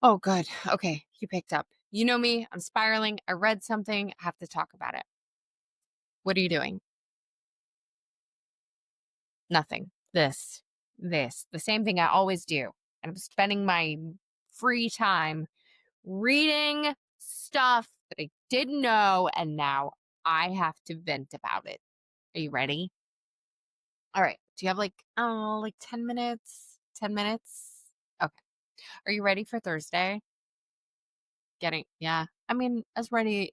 Oh, good. Okay, you picked up. You know me, I'm spiraling. I read something, I have to talk about it. What are you doing? Nothing. This, the same thing I always do. And I'm spending my free time reading stuff that I didn't know, and now I have to vent about it. Are you ready? All right. Do you have like 10 minutes? 10 minutes? Okay. Are you ready for Thursday? Yeah. I mean, as ready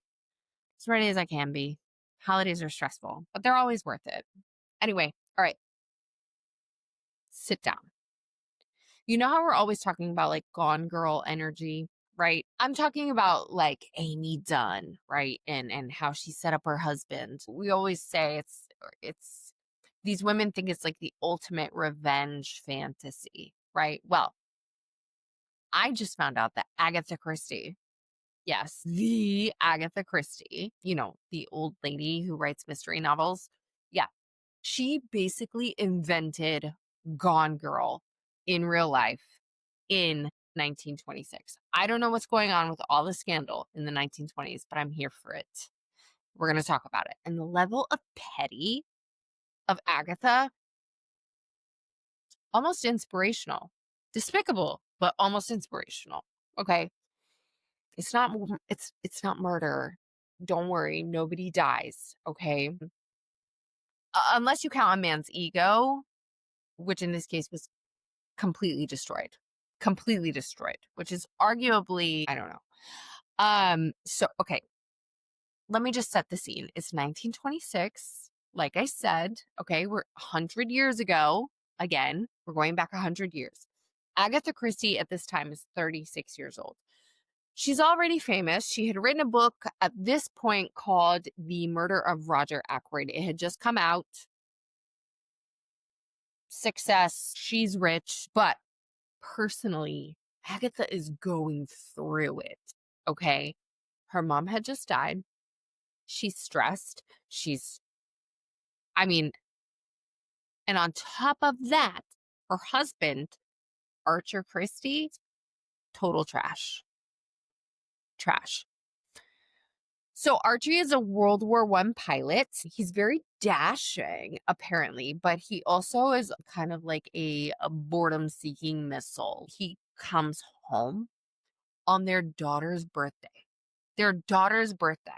as I can be. Holidays are stressful, but they're always worth it. Anyway, all right, sit down. You know how we're always talking about like gone girl energy, right? I'm talking about like Amy Dunne, right? And how she set up her husband. We always say it's these women think it's like the ultimate revenge fantasy, right? Well, I just found out that Agatha Christie, yes, the Agatha Christie, the old lady who writes mystery novels. Yeah, she basically invented Gone Girl in real life in 1926. I don't know what's going on with all the scandal in the 1920s, but I'm here for it. We're going to talk about it. And the level of petty of Agatha, almost inspirational. Despicable, but almost inspirational. Okay. It's not murder. Don't worry, nobody dies, okay? Unless you count a man's ego, which in this case was completely destroyed, which is arguably, I don't know. So okay, let me just set the scene. It's 1926. Like I said, okay, we're 100 years ago. Again, we're going back 100 years. Agatha Christie at this time is 36 years old. She's already famous. She had written a book at this point called The Murder of Roger Ackroyd. It had just come out. Success. She's rich, but personally, Agatha is going through it. Okay. Her mom had just died. She's stressed. I mean, and on top of that, her husband, Archer Christie, total trash. Trash. So Archie is a World War One pilot. He's very dashing, apparently, but he also is kind of like a boredom-seeking missile. He comes home on their daughter's birthday. Their daughter's birthday.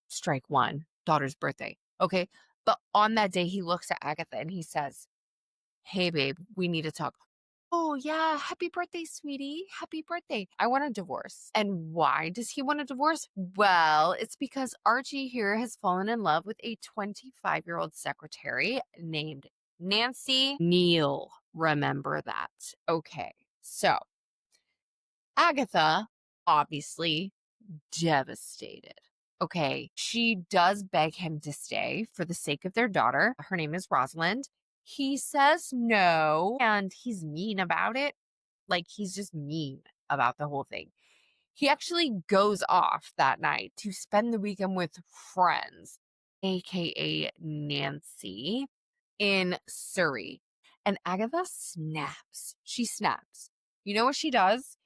Strike one, daughter's birthday. Okay. But on that day, he looks at Agatha and he says, "Hey, babe, we need to talk." "Oh, yeah. Happy birthday, sweetie. Happy birthday. I want a divorce." And why does he want a divorce? Well, it's because Archie here has fallen in love with a 25-year-old secretary named Nancy Neal. Remember that. Okay. So Agatha, obviously, devastated. Okay, she does beg him to stay for the sake of their daughter. Her name is Rosalind. He says no, and he's mean about it. Like, he's just mean about the whole thing. He actually goes off that night to spend the weekend with friends, aka Nancy, in Surrey. And Agatha snaps. She snaps. You know what she does?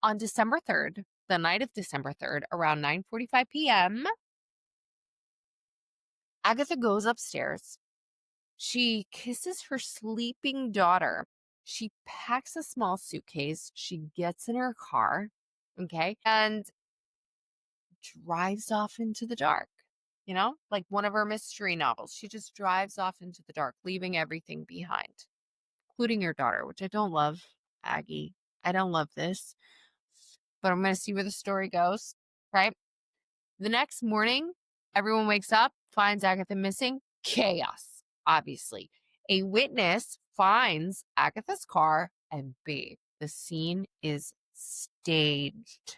On December 3rd, the night of December 3rd, around 9:45 p.m., Agatha goes upstairs. She kisses her sleeping daughter. She packs a small suitcase. She gets in her car, okay, and drives off into the dark. Like one of her mystery novels. She just drives off into the dark, leaving everything behind, including her daughter, which I don't love, Aggie. I don't love this, but I'm going to see where the story goes, right? The next morning, everyone wakes up, finds Agatha missing. Chaos, obviously. A witness finds Agatha's car, and babe, the scene is staged.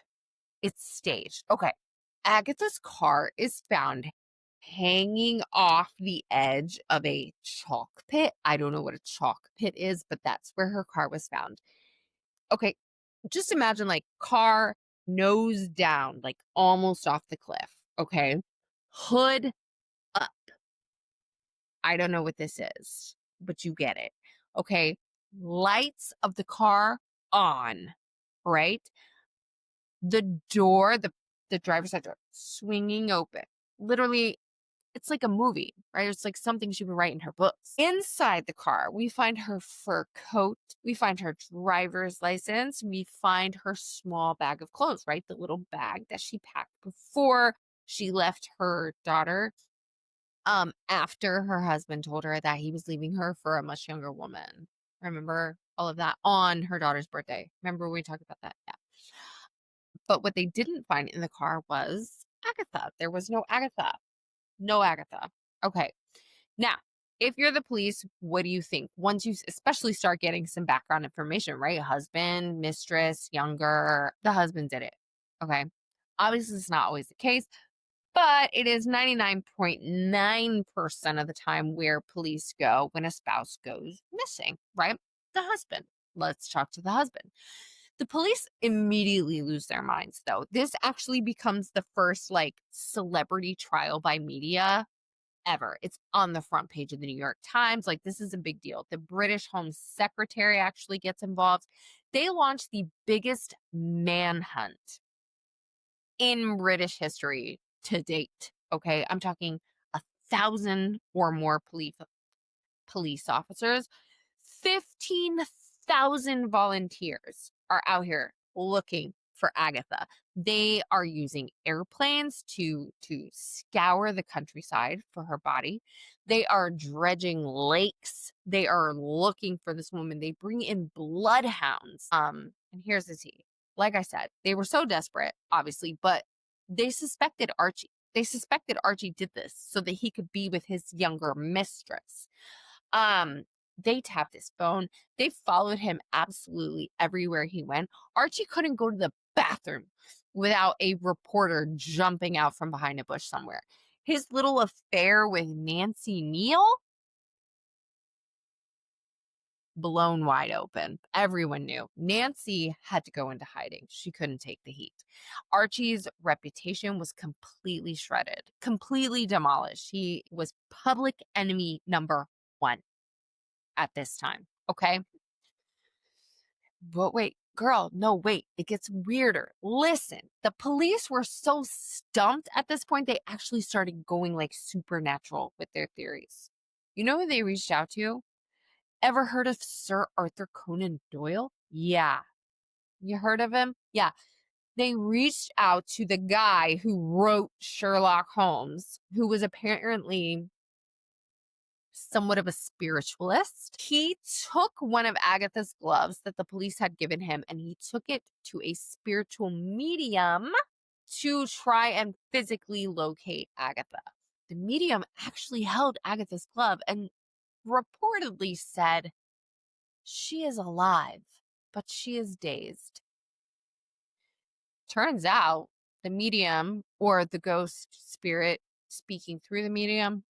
It's staged. Okay. Agatha's car is found hanging off the edge of a chalk pit. I don't know what a chalk pit is, but that's where her car was found. Okay, just imagine like car nose down, like almost off the cliff. Okay, hood up. I don't know what this is, but you get it. Okay, lights of the car on, right? The door, the driver's side door swinging open. Literally, it's like a movie, right? It's like something she would write in her books. Inside the car, we find her fur coat. We find her driver's license. We find her small bag of clothes, right? The little bag that she packed before she left her daughter, after her husband told her that he was leaving her for a much younger woman. Remember all of that on her daughter's birthday? Remember we talked about that? Yeah. But what they didn't find in the car was Agatha. There was no Agatha. No Agatha. Okay. Now, if you're the police, what do you think? Once you especially start getting some background information, right? Husband, mistress, younger, the husband did it. Okay. Obviously, it's not always the case, but it is 99.9% of the time where police go when a spouse goes missing, right? The husband. Let's talk to the husband. The police immediately lose their minds, though. This actually becomes the first like celebrity trial by media ever. It's on the front page of the New York Times. Like, this is a big deal. The British Home Secretary actually gets involved. They launch the biggest manhunt in British history to date. Okay. I'm talking 1,000 or more police officers, 15,000 volunteers are out here looking for Agatha. They are using airplanes to scour the countryside for her body. They are dredging lakes. They are looking for this woman. They bring in bloodhounds. And here's the tea. Like I said, they were so desperate, obviously, but they suspected Archie. They suspected Archie did this so that he could be with his younger mistress. They tapped his phone. They followed him absolutely everywhere he went. Archie couldn't go to the bathroom without a reporter jumping out from behind a bush somewhere. His little affair with Nancy Neal, blown wide open. Everyone knew. Nancy had to go into hiding. She couldn't take the heat. Archie's reputation was completely shredded, completely demolished. He was public enemy number one at this time. Okay. But wait, girl, no, wait, it gets weirder. Listen, the police were so stumped at this point, they actually started going like supernatural with their theories. You know who they reached out to? Ever heard of Sir Arthur Conan Doyle? Yeah. You heard of him? Yeah. They reached out to the guy who wrote Sherlock Holmes, who was apparently somewhat of a spiritualist. He took one of Agatha's gloves that the police had given him and he took it to a spiritual medium to try and physically locate Agatha. The medium actually held Agatha's glove and reportedly said, "She is alive, but she is dazed." Turns out the medium, or the ghost spirit speaking through the medium,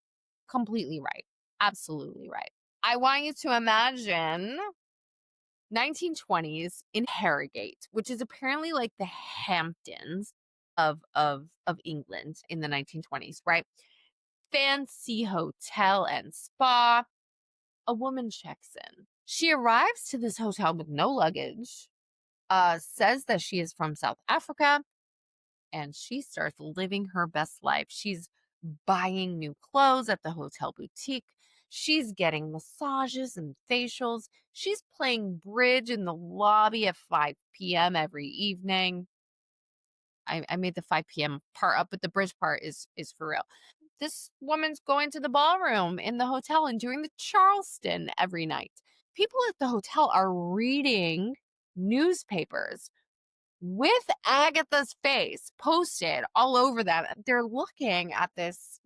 completely right. Absolutely right. I want you to imagine 1920s in Harrogate, which is apparently like the Hamptons of England in the 1920s, right? Fancy hotel and spa. A woman checks in. She arrives to this hotel with no luggage, says that she is from South Africa, and she starts living her best life. She's buying new clothes at the hotel boutique. She's getting massages and facials. She's playing bridge in the lobby at 5 p.m. every evening. I made the 5 p.m. part up, but the bridge part is for real. This woman's going to the ballroom in the hotel and doing the Charleston every night. People at the hotel are reading newspapers with Agatha's face posted all over them. They're looking at this,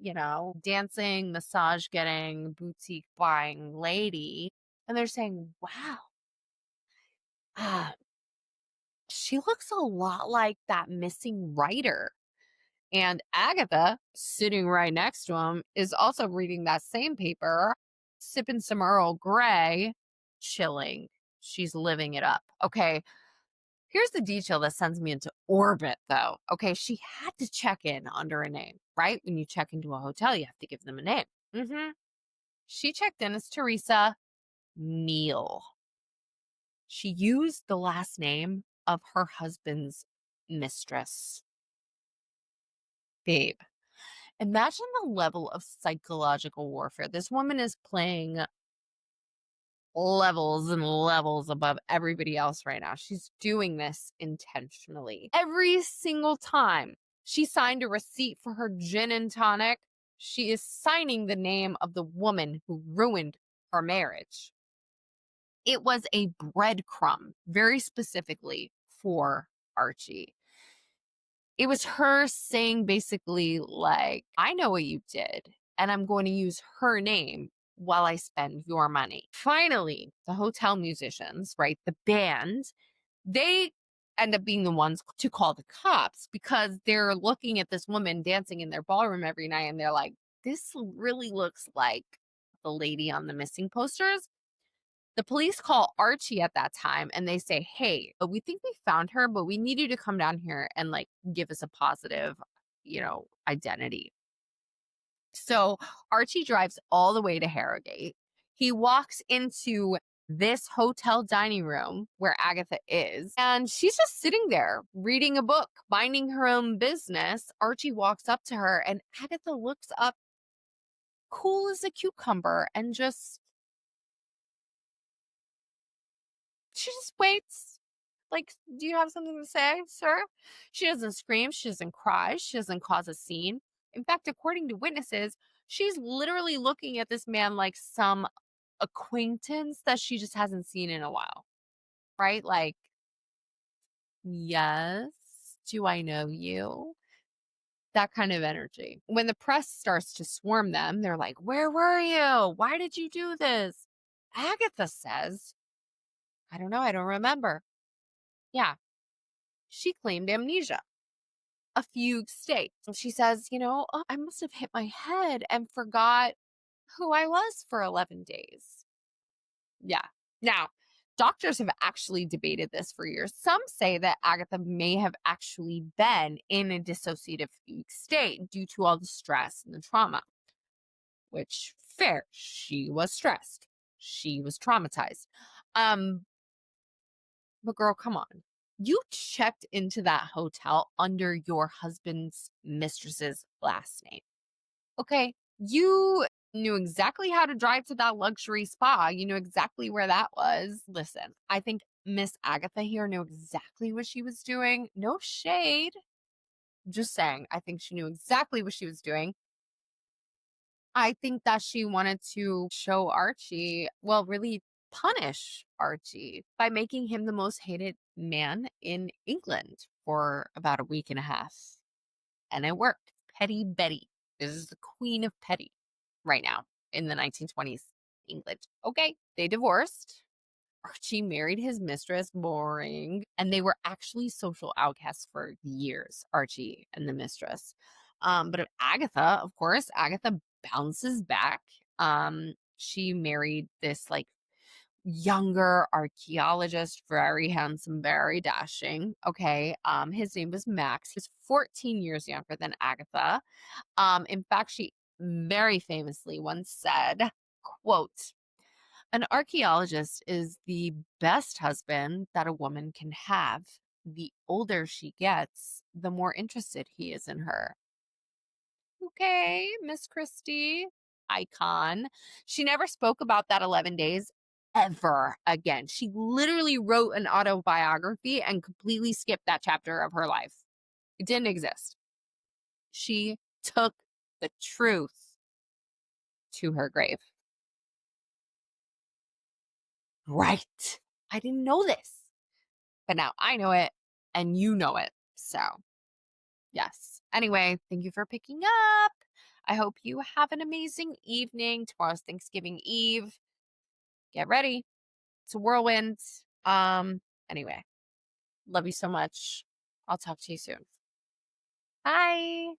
dancing, massage getting, boutique buying lady, and they're saying, wow, ah, she looks a lot like that missing writer. And Agatha, sitting right next to him, is also reading that same paper, sipping some Earl Grey, chilling. She's living it up. Okay. Here's the detail that sends me into orbit, though. Okay, she had to check in under a name, right? When you check into a hotel, you have to give them a name. She checked in as Teresa Neal. She used the last name of her husband's mistress. Babe, imagine the level of psychological warfare. This woman is playing levels and levels above everybody else right now. She's doing this intentionally. Every single time she signed a receipt for her gin and tonic, she is signing the name of the woman who ruined her marriage. It was a breadcrumb, very specifically for Archie. It was her saying basically, like, I know what you did, and I'm going to use her name while I spend your money. Finally, the hotel musicians, right, the band, they end up being the ones to call the cops because they're looking at this woman dancing in their ballroom every night and they're like, this really looks like the lady on the missing posters. The police call Archie at that time and they say, hey, we think we found her, but we need you to come down here and like give us a positive, identity. So Archie drives all the way to Harrogate. He walks into this hotel dining room where Agatha is, and she's just sitting there reading a book, minding her own business. Archie walks up to her, and Agatha looks up, cool as a cucumber, and she just waits. Like, do you have something to say, sir? She doesn't scream. She doesn't cry. She doesn't cause a scene. In fact, according to witnesses, she's literally looking at this man like some acquaintance that she just hasn't seen in a while. Right? Like, yes, do I know you? That kind of energy. When the press starts to swarm them, they're like, where were you? Why did you do this? Agatha says, I don't know. I don't remember. Yeah, she claimed amnesia, a fugue state. And she says, I must have hit my head and forgot who I was for 11 days. Yeah. Now, doctors have actually debated this for years. Some say that Agatha may have actually been in a dissociative fugue state due to all the stress and the trauma, which fair. She was stressed. She was traumatized. But girl, come on. You checked into that hotel under your husband's mistress's last name. Okay. You knew exactly how to drive to that luxury spa. You knew exactly where that was. Listen, I think Miss Agatha here knew exactly what she was doing. No shade. Just saying. I think she knew exactly what she was doing. I think that she wanted to show Archie, well, really punish Archie by making him the most hated man in England for about a week and a half. And it worked. Petty Betty. This is the queen of petty right now in the 1920s England. Okay, they divorced. Archie married his mistress, boring. And they were actually social outcasts for years, Archie and the mistress. But Agatha, of course, Agatha bounces back. She married this like younger archaeologist, very handsome, very dashing. Okay. His name was Max. He was 14 years younger than Agatha. In fact, she very famously once said, quote, an archaeologist is the best husband that a woman can have. The older she gets, the more interested he is in her. Okay, Miss Christie, icon. She never spoke about that 11 days ever again. She literally wrote an autobiography and completely skipped that chapter of her life. It didn't exist. She took the truth to her grave. Right. I didn't know this, but now I know it and you know it. So, yes. Anyway, thank you for picking up. I hope you have an amazing evening. Tomorrow's Thanksgiving Eve. Get ready. It's a whirlwind. Anyway, love you so much. I'll talk to you soon. Bye.